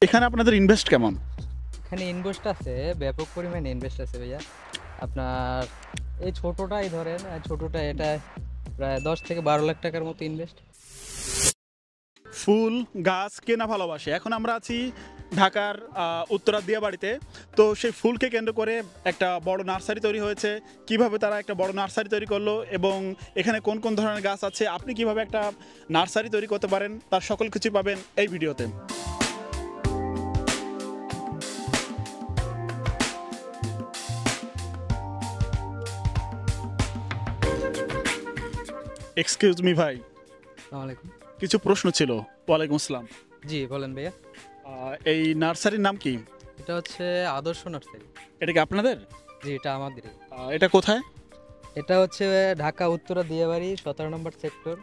এখানে আপনাদের ইনভেস্ট কেমন? এখানে ইনভেস্ট আছে, ব্যাপক পরিমাণে ইনভেস্ট আছে ভাইয়া। আপনার এই ছোটটাই ধরেন, ছোটটা এটা প্রায় 10 থেকে 12 লাখ টাকার মতো ইনভেস্ট। ফুল গাছ কেনা ভালোবাসে। এখন আমরা আছি ঢাকার উত্তরা দিয়াবাড়িতে। তো সেই ফুলকে কেন্দ্র করে একটা বড় নার্সারি তৈরি হয়েছে। কিভাবে তারা একটা বড় নার্সারি তৈরি করলো এবং এখানে কোন কোন ধরনের গাছ আছে, আপনি কিভাবে একটা নার্সারি তৈরি করতে পারেন, তার সকল কিছু পাবেন এই ভিডিওতে। এক্সকিউজ মি ভাই, আসসালামু আলাইকুম। কিছু প্রশ্ন ছিল। ওয়ালাইকুম আসসালাম। জি বলেন ভাইয়া। এই নার্সারির নাম কি? এটা হচ্ছে আদর্শ নার্সারি। এটা কি আপনাদের? জি এটা আমাদেরই। এটা কোথায়? এটা হচ্ছে ঢাকা উত্তরা দিয়াবাড়ি 17 নম্বর সেক্টর।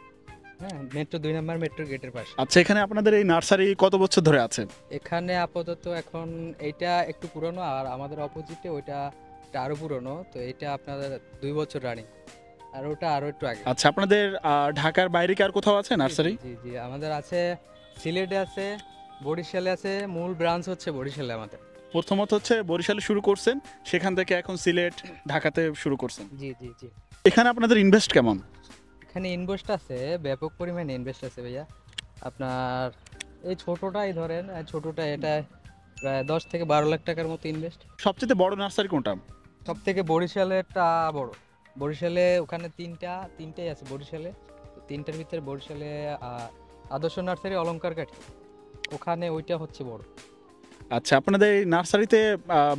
হ্যাঁ, মেট্রো 2 নম্বর মেট্রো গেটের পাশে। আচ্ছা, এখানে আপনাদের এই নার্সারি কত বছর ধরে আছে? এখানে আপাতত এখন এইটা একটু পুরনো, আর আমাদের অপোজিটে ওইটা আরো পুরনো, তো এটা আপনাদের 2 বছর রানিং, আর ওটা আরো একটু আগে। আচ্ছা, আপনাদের ঢাকার বাইরে কি আর কোথাও আছে জি জি নার্সারি? জি জি, আমাদের আছে সিলেটে আছে, বরিশালে আছে, মূল ব্রাঞ্চ হচ্ছে বরিশালে আমাদের। প্রথমত হচ্ছে বরিশালে শুরু করছেন, সেখান থেকে এখন সিলেট, ঢাকাতে শুরু করছেন। জি জি জি। এখানে আপনাদের ইনভেস্ট কেমন? এখানে ইনভেস্ট আছে, ব্যাপক পরিমাণে ইনভেস্ট আছে ভাইয়া। আপনার এই ছোটটাই ধরেন, ছোটটা এটা প্রায় 10 থেকে 12 লাখ টাকার মতো ইনভেস্ট। সবচেয়ে বড় নার্সারি কোনটা? সব থেকে বরিশালেরটা বড়। বরিশালে ওখানে তিনটাই আছে বরিশালে। তো তিনটার ভিতরে বরিশালে আদর্শ নার্সারি অলংকার কাঠি, ওখানে ওইটা হচ্ছে বড়। আচ্ছা, আপনাদের এই নার্সারিতে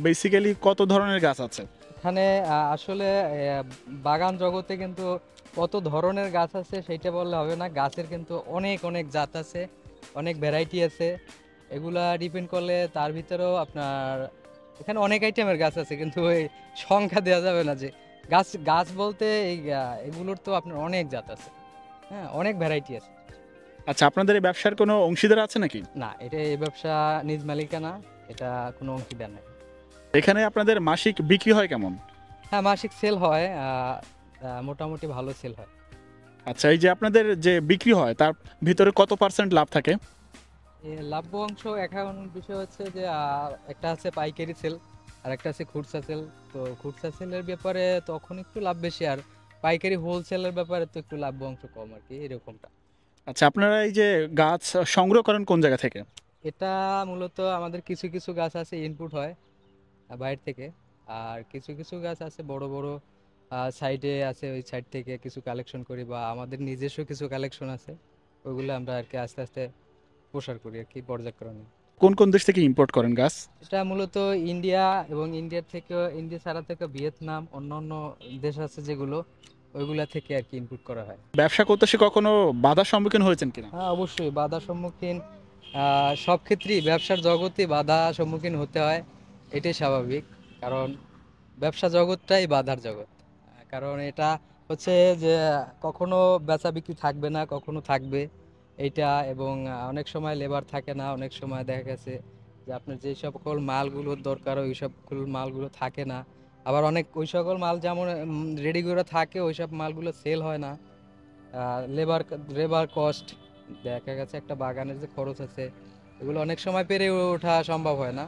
বেসিক্যালি কত ধরনের গাছ আছে? এখানে আসলে বাগান জগতে কিন্তু কত ধরনের গাছ আছে সেইটা বললে হবে না, গাছের কিন্তু অনেক অনেক জাত আছে, অনেক ভ্যারাইটি আছে। এগুলা ডিপেন্ড করলে তার ভিতরেও আপনার এখানে অনেক আইটেমের গাছ আছে, কিন্তু ওই সংখ্যা দেওয়া যাবে না যে গাছ গাছ বলতে এই এগুলোর তো আপনার অনেক জাত আছে। হ্যাঁ, অনেক ভ্যারাইটি আছে। আচ্ছা, আপনাদের এই ব্যবসার কোনো অংশীদার আছে নাকি? না, এটা এই ব্যবসা নিজ মালিকানা, এটা কোনো অংশীদার নাই। এখানে আপনাদের মাসিক বিক্রি হয় কেমন? হ্যাঁ, মাসিক সেল হয়, মোটামুটি ভালো সেল হয়। আচ্ছা, এই যে আপনাদের যে বিক্রি হয় তার ভিতরে কত পার্সেন্ট লাভ থাকে? লাভ্য অংশ এখন বিষয় হচ্ছে যে একটা আছে পাইকারি সেল, আর একটা আছে খুচরা সেল। তো খুচরা সেলের ব্যাপারে তখন একটু লাভ বেশি, আর পাইকারি হোলসেলের ব্যাপারে তো একটু লাভ্য অংশ কম আর কি, এরকমটা। আচ্ছা, আপনারা এই যে গাছ সংগ্রহ করেন কোন জায়গা থেকে? এটা মূলত আমাদের কিছু কিছু গাছ আছে ইনপুট হয় বাইরে থেকে, আর কিছু কিছু গাছ আছে বড় বড় সাইডে আছে, ওই সাইড থেকে কিছু কালেকশন করি, বা আমাদের নিজস্ব কিছু কালেকশন আছে, ওইগুলো আমরা আর কি আস্তে আস্তে প্রসার করি আর কি, পর্যায়ক্রমে। কোন কোন দেশ থেকে ইম্পোর্ট করেন গাছ? এটা মূলত ইন্ডিয়া, এবং ইন্ডিয়া ছাড়া থেকে ভিয়েতনাম, অন্য অন্য দেশ আছে যেগুলো, ওইগুলা থেকে আর কি ইনপুট করা হয়। ব্যবসা করতে সে কখনো বাধার সম্মুখীন হয়েছেন কিনা? হ্যাঁ অবশ্যই বাধার সম্মুখীন, সব ক্ষেত্রেই ব্যবসার জগতে বাধা সম্মুখীন হতে হয়, এটাই স্বাভাবিক। কারণ ব্যবসা জগৎটাই বাধার জগৎ। কারণ এটা হচ্ছে যে কখনো বেচা বিক্রি থাকবে না, কখনো থাকবে এইটা, এবং অনেক সময় লেবার থাকে না, অনেক সময় দেখা গেছে যে আপনার যে সকল মালগুলোর দরকার ওই সকল মালগুলো থাকে না। আবার অনেক ওই সকল মাল যেমন রেডি করে থাকে, ওই সব মালগুলো সেল হয় না। লেবার লেবার কস্ট, দেখা গেছে একটা বাগানের যে খরচ আছে, এগুলো অনেক সময় পেরে ওঠা সম্ভব হয় না,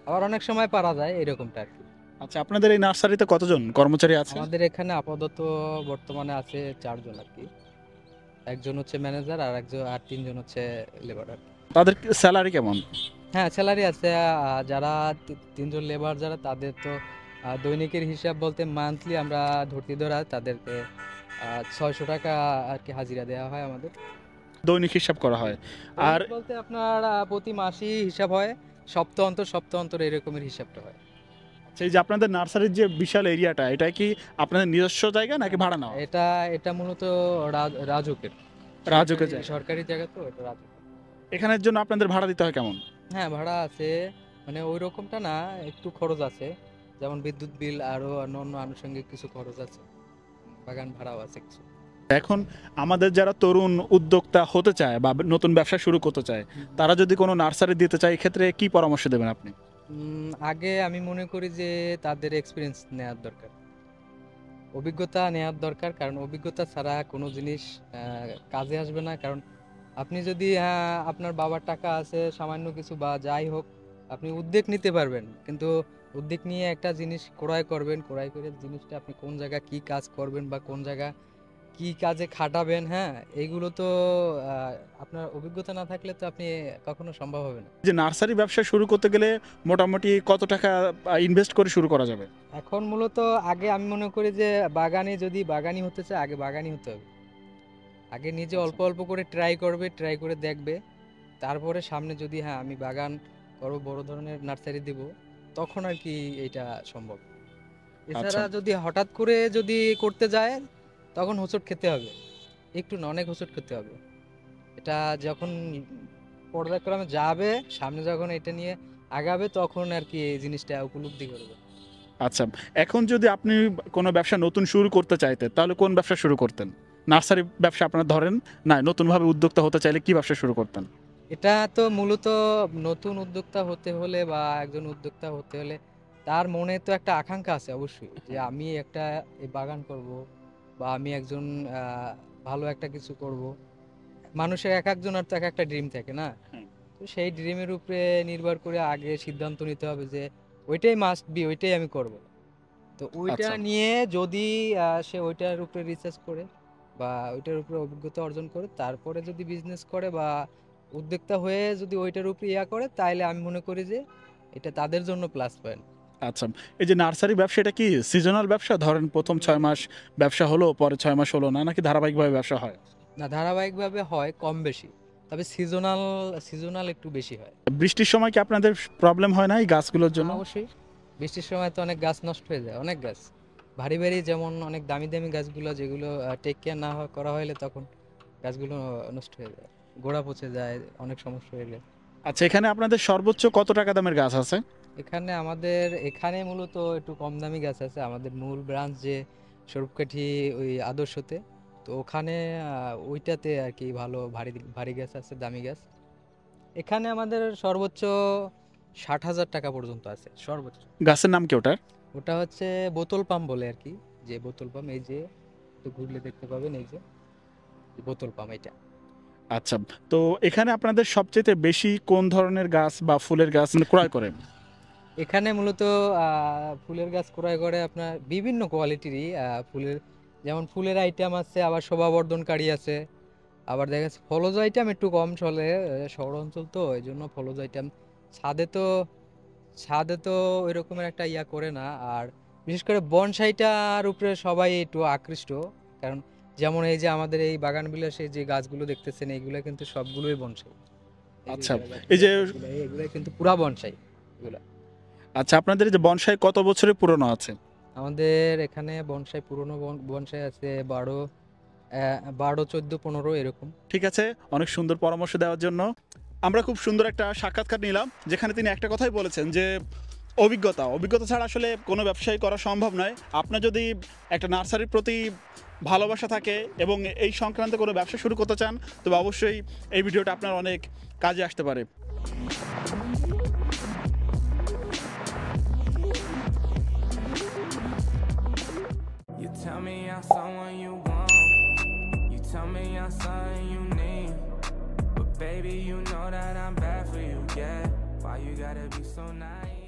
আবার অনেক সময় পারা যায়, এরকমটা আর কি। আচ্ছা, আপনাদের এই নার্সারিতে কতজন কর্মচারী আছে? আমাদের এখানে আপাতত বর্তমানে আছে 4 জন আর কি। একজন হচ্ছে ম্যানেজার, আর একজন, আর 3 জন হচ্ছে লেবার আর কি। তাদের স্যালারি কেমন? হ্যাঁ স্যালারি আছে, যারা 3 জন লেবার যারা, তাদের তো দৈনিকের হিসাব বলতে মান্থলি আমরা ধরা তাদেরকে 600 টাকা আর কি হাজিরা দেওয়া হয় আমাদের। দৈনিক হিসাব করা হয়? আর দৈনিক বলতে আপনার প্রতি মাসই হিসাব হয়, সপ্তাহ অন্তর এরকমের হিসাবটা হয়। সেই যে আপনাদের নার্সারির যে বিশাল এরিয়াটা, এটা কি আপনাদের নিজস্ব জায়গা নাকি ভাড়া নেওয়া? এটা এটা মূলত রাজুকের, রাজুকের জায়গা। সরকারি জায়গা, তো এটা রাজুক। এখানের জন্য আপনাদের ভাড়া দিতে হয় কেমন? হ্যাঁ ভাড়া আছে, মানে ওই রকমটা না, একটু খরচ আছে, যেমন বিদ্যুৎ বিল, আরো অন্য আনুষঙ্গিক কিছু খরচ আছে, বাগান ভাড়াও আছে কিছু। এখন আমাদের যারা তরুণ উদ্যোক্তা হতে চায় বা নতুন ব্যবসা শুরু করতে চায়, তারা যদি কোনো নার্সারি দিতে চায়, এক্ষেত্রে কি পরামর্শ দেবেন আপনি? আগে আমি মনে করি যে তাদের এক্সপিরিয়েন্স নেওয়ার দরকার, অভিজ্ঞতা নেওয়ার দরকার, কারণ অভিজ্ঞতা ছাড়া কোনো জিনিস কাজে আসবে না। কারণ আপনি যদি আপনার বাবার টাকা আছে সামান্য কিছু বা যাই হোক, আপনি উদ্যোগ নিতে পারবেন, কিন্তু উদ্যোগ নিয়ে একটা জিনিস ক্রয় করবেন, ক্রয় করে জিনিসটা আপনি কোন জায়গা কি কাজ করবেন বা কোন জায়গা কি কাজে খাটাবেন, হ্যাঁ, এইগুলো তো আপনার অভিজ্ঞতা না থাকলে তো আপনি কখনো সম্ভব হবে না। যে নার্সারি ব্যবসা শুরু করতে গেলে মোটামুটি কত টাকা ইনভেস্ট করে শুরু করা যাবে? এখন মূলত আগে আমি মনে করি যে বাগানে যদি বাগানি হতে চায় আগে বাগানি হতে হবে। আগে নিজে আচ্ছা। অল্প অল্প করে ট্রাই করবে, ট্রাই করে দেখবে, তারপরে সামনে যদি আমি বাগান করবো, বড় ধরনের নার্সারি দিব, তখন আর কি এটা সম্ভব। আচ্ছা। এছাড়া যদি হঠাৎ করে যদি করতে যায়, তখন হোঁচট খেতে হবে, একটু না অনেক হোঁচট খেতে হবে। এটা যখন পর্যায়ক্রমে যাবে, সামনে যখন এটা নিয়ে আগাবে, তখন আর কি এই জিনিসটা উপলব্ধি করবে। আচ্ছা, এখন যদি আপনি কোনো ব্যবসা নতুন শুরু করতে চাইতেন তাহলে কোন ব্যবসা শুরু করতেন? নার্সারি ব্যবসা আপনার ধরেন, না নতুনভাবে উদ্যোক্তা হতে চাইলে কি ব্যবসা শুরু করতেন? এটা তো মূলত নতুন উদ্যোক্তা হতে হলে বা একজন উদ্যোক্তা হতে হলে তার মনে তো একটা আকাঙ্ক্ষা আছে অবশ্যই, যে আমি একটা এই বাগান করব বা আমি একজন ভালো একটা কিছু করব। মানুষের এক একজনের তো এক একটা ড্রিম থাকে না? হুম। তো সেই ড্রিমের উপরে নির্ভর করে আগে সিদ্ধান্ত নিতে হবে যে ওইটাই মাস্ট বি, ওইটাই আমি করব। তো ওইটা আচ্ছা। নিয়ে যদি সে ওইটার উপরে রিসার্চ করে বা ওইটার উপরে অভিজ্ঞতা অর্জন করে, তারপরে যদি বিজনেস করে বা উদ্যোক্তা হয়ে যদি ওইটার উপরে করে, তাইলে আমি মনে করি যে এটা তাদের জন্য প্লাস পয়েন্ট। আচ্ছা, এই যে নার্সারি ব্যবসা এটা কি সিজনাল ব্যবসা? ধরেন ১ম ৬ মাস ব্যবসা হলো, পরে ৬ মাস হলো না, নাকি ধারাবাহিকভাবে ব্যবসা হয়? না, ধারাবাহিকভাবে হয় কম বেশি, তবে সিজনাল সিজনাল একটু বেশি হয়। বৃষ্টির সময় কি আপনাদের প্রবলেম হয় না এই গাছগুলোর জন্য? অবশ্যই বৃষ্টির সময় তো অনেক গাছ নষ্ট হয়ে যায়, অনেক গাছ ভারী ভারী, যেমন অনেক দামি দামি গাছগুলো যেগুলো টেক কেয়ার না করা হলে তখন গাছগুলো নষ্ট হয়ে যায়, গোড়া পচে যায়, অনেক সমস্যা হয়ে যায়। আচ্ছা, এখানে আপনাদের সর্বোচ্চ কত টাকা দামের গাছ আছে? এখানে আমাদের এখানে মূলত একটু কম দামি গাছ আছে, আমাদের মূল ব্রাঞ্চ যে স্বরূপকাঠি ওই আদর্শতে, তো ওখানে ওইটাতে আর কি ভালো ভারী ভারী গাছ আছে, দামি গাছ। এখানে আমাদের সর্বোচ্চ 60,000 টাকা পর্যন্ত আছে সর্বোচ্চ। গাছের নাম কি ওটার? ওটা হচ্ছে বোতল পাম বলে আর কি, যে বোতল পাম, এই যে একটু ঘুরলে দেখতে পাবেন, এই যে বোতল পাম এটা। আচ্ছা, তো এখানে আপনাদের সবচেয়ে বেশি কোন ধরনের গাছ বা ফুলের গাছ ক্রয় করেন? এখানে মূলত ফুলের গাছ ক্রয় করে আপনার বিভিন্ন কোয়ালিটিরই ফুলের, যেমন ফুলের আইটেম আছে, আবার শোভাবর্ধনকারী আছে, আবার দেখা যাচ্ছে ফলজ আইটেম একটু কম চলে, শহর অঞ্চল তো এই জন্য ফলজ আইটেম ছাদে তো ছাদে তো ওই রকমের একটা করে না। আর বিশেষ করে বনসাইটার উপরে সবাই একটু আকৃষ্ট, কারণ যেমন এই যে আমাদের এই বাগান বিলাসে যে গাছগুলো দেখতেছেন, এইগুলো কিন্তু সবগুলোই বনসাই। আচ্ছা, এই যে এগুলো কিন্তু পুরা বনসাই এগুলা। আচ্ছা, আপনাদের এই যে বনসাই কত বছরের পুরনো আছে? আমাদের এখানে বনসাই পুরনো বনসাই আছে 12, 14, 15 এরকম। ঠিক আছে, অনেক সুন্দর পরামর্শ দেওয়ার জন্য। আমরা খুব সুন্দর একটা সাক্ষাৎকার নিলাম, যেখানে তিনি একটা কথাই বলেছেন যে অভিজ্ঞতা ছাড়া আসলে কোনো ব্যবসায়ী করা সম্ভব নয়। আপনার যদি একটা নার্সারির প্রতি ভালোবাসা থাকে এবং এই সংক্রান্ত কোনো ব্যবসা শুরু করতে চান, তবে অবশ্যই এই ভিডিওটা আপনার অনেক কাজে আসতে পারে। You tell me I'm someone you want. You tell me I'm something you need. But baby, you know that I'm bad for you, yeah. Why you gotta be so nice?